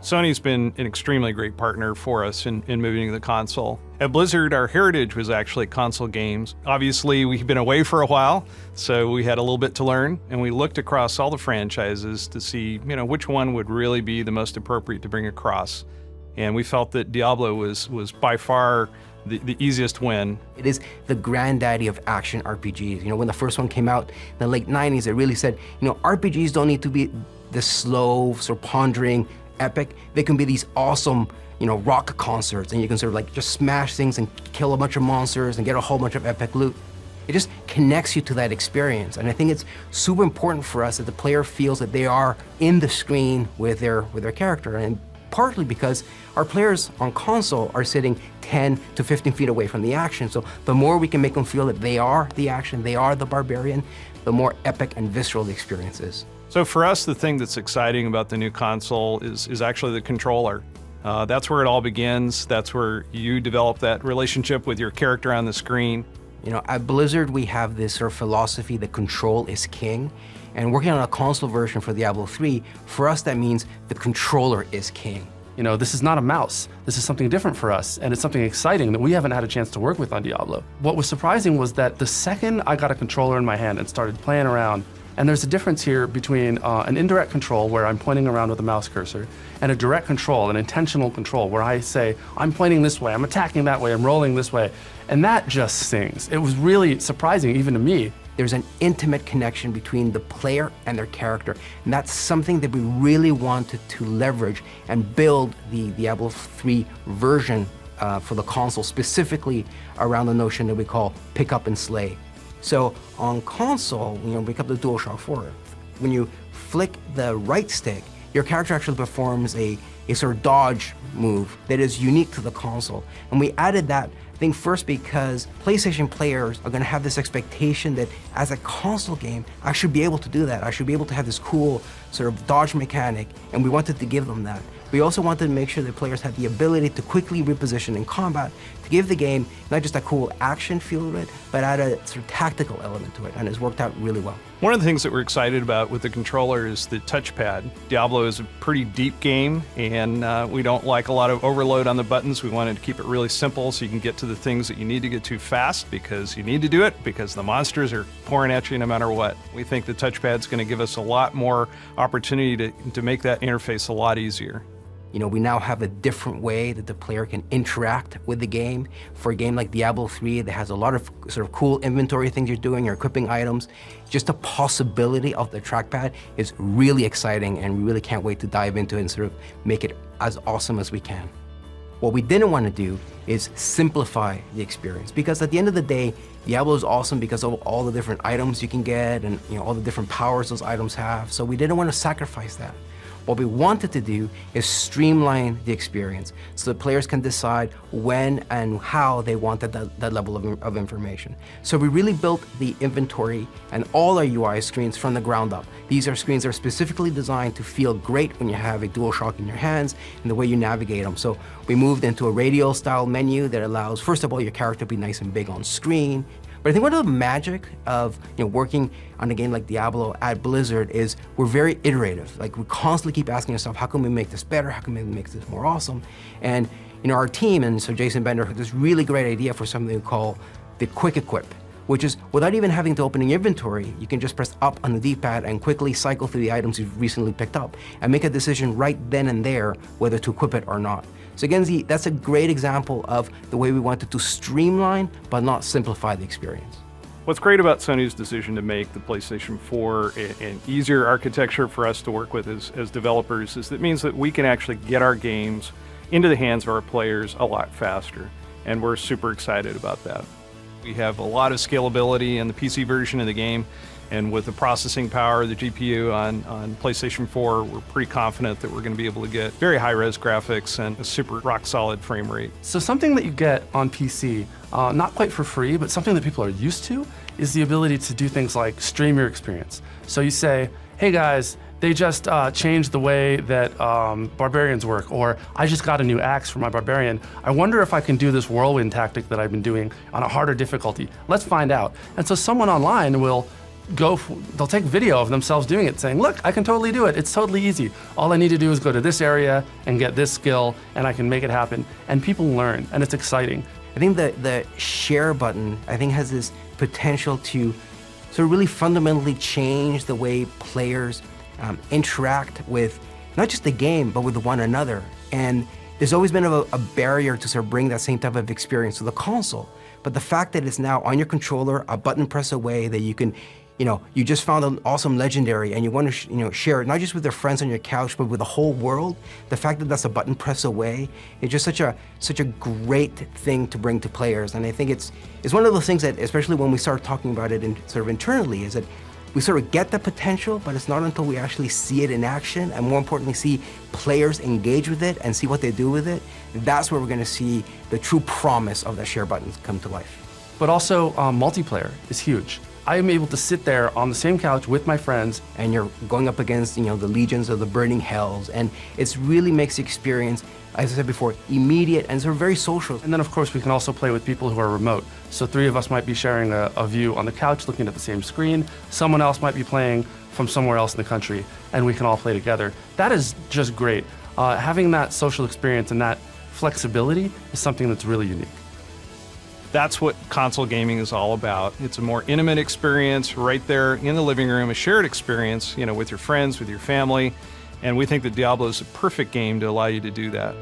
Sony's been an extremely great partner for us in moving to the console. At Blizzard, our heritage was actually console games. Obviously, we've been away for a while, so we had a little bit to learn, and we looked across all the franchises to see, which one would really be the most appropriate to bring across. And we felt that Diablo was by far the easiest win. It is the granddaddy of action RPGs. When the first one came out in the late 90s, it really said, RPGs don't need to be this slow, sort of pondering epic. They can be these awesome, rock concerts, and you can sort of just smash things and kill a bunch of monsters and get a whole bunch of epic loot. It just connects you to that experience, and I think it's super important for us that the player feels that they are in the screen with their character, and partly because our players on console are sitting 10 to 15 feet away from the action, so the more we can make them feel that they are the action, they are the barbarian, the more epic and visceral the experience is. So for us, the thing that's exciting about the new console is actually the controller. That's where it all begins. That's where you develop that relationship with your character on the screen. At Blizzard, we have this sort of philosophy that control is king. And working on a console version for Diablo 3, for us that means the controller is king. This is not a mouse. This is something different for us, and it's something exciting that we haven't had a chance to work with on Diablo. What was surprising was that the second I got a controller in my hand and started playing around, and there's a difference here between an indirect control where I'm pointing around with a mouse cursor and a direct control, an intentional control where I say, I'm pointing this way, I'm attacking that way, I'm rolling this way. And that just stings. It was really surprising even to me. There's an intimate connection between the player and their character, and that's something that we really wanted to leverage and build the Diablo 3 version for the console, specifically around the notion that we call pick up and slay. So on console, pick up the DualShock 4. When you flick the right stick, your character actually performs a sort of dodge move that is unique to the console. And we added that, I think, first because PlayStation players are going to have this expectation that as a console game, I should be able to do that. I should be able to have this cool sort of dodge mechanic, and we wanted to give them that. We also wanted to make sure that players had the ability to quickly reposition in combat, to give the game not just a cool action feel to it, but add a sort of tactical element to it, and it's worked out really well. One of the things that we're excited about with the controller is the touchpad. Diablo is a pretty deep game, and we don't like a lot of overload on the buttons. We wanted to keep it really simple so you can get to the things that you need to get to fast because you need to do it, because the monsters are pouring at you no matter what. We think the touchpad's going to give us a lot more opportunity to make that interface a lot easier. We now have a different way that the player can interact with the game. For a game like Diablo 3 that has a lot of sort of cool inventory things you're doing, you're equipping items, just the possibility of the trackpad is really exciting, and we really can't wait to dive into it and sort of make it as awesome as we can. What we didn't want to do is simplify the experience, because at the end of the day, Diablo is awesome because of all the different items you can get and all the different powers those items have, so we didn't want to sacrifice that. What we wanted to do is streamline the experience so that players can decide when and how they wanted that level of information. So we really built the inventory and all our UI screens from the ground up. These are screens that are specifically designed to feel great when you have a DualShock in your hands and the way you navigate them. So we moved into a radial style menu that allows, first of all, your character to be nice and big on screen. But I think one of the magic of working on a game like Diablo at Blizzard is we're very iterative. We constantly keep asking ourselves, how can we make this better? How can we make this more awesome? And our team, and so Jason Bender, had this really great idea for something we call the quick equip, which is without even having to open your inventory, you can just press up on the D-pad and quickly cycle through the items you've recently picked up and make a decision right then and there whether to equip it or not. So again, that's a great example of the way we wanted to streamline but not simplify the experience. What's great about Sony's decision to make the PlayStation 4 an easier architecture for us to work with as developers is that it means that we can actually get our games into the hands of our players a lot faster, and we're super excited about that. We have a lot of scalability in the PC version of the game, and with the processing power of the GPU on PlayStation 4, we're pretty confident that we're going to be able to get very high-res graphics and a super rock-solid frame rate. So something that you get on PC, not quite for free, but something that people are used to, is the ability to do things like stream your experience. So you say, hey guys, they just changed the way that barbarians work, or I just got a new axe for my barbarian. I wonder if I can do this whirlwind tactic that I've been doing on a harder difficulty. Let's find out. And so someone online will they'll take video of themselves doing it, saying, look, I can totally do it. It's totally easy. All I need to do is go to this area and get this skill, and I can make it happen. And people learn, and it's exciting. I think the share button, I think, has this potential to sort of really fundamentally change the way players interact with not just the game, but with one another. And there's always been a barrier to sort of bring that same type of experience to the console. But the fact that it's now on your controller, a button press away, that you can, you just found an awesome legendary and you want to, share it, not just with your friends on your couch, but with the whole world. The fact that that's a button press away is just such a great thing to bring to players. And I think it's one of those things that, especially when we start talking about it sort of internally, is that we sort of get the potential, but it's not until we actually see it in action, and more importantly, see players engage with it and see what they do with it. That's where we're going to see the true promise of the share buttons come to life. But also, multiplayer is huge. I am able to sit there on the same couch with my friends. And you're going up against, the legions of the burning hells, and it really makes the experience, as I said before, immediate and sort of very social. And then, of course, we can also play with people who are remote. So 3 of us might be sharing a view on the couch, looking at the same screen. Someone else might be playing from somewhere else in the country, and we can all play together. That is just great. Having that social experience and that flexibility is something that's really unique. That's what console gaming is all about. It's a more intimate experience right there in the living room, a shared experience, with your friends, with your family. And we think that Diablo is a perfect game to allow you to do that.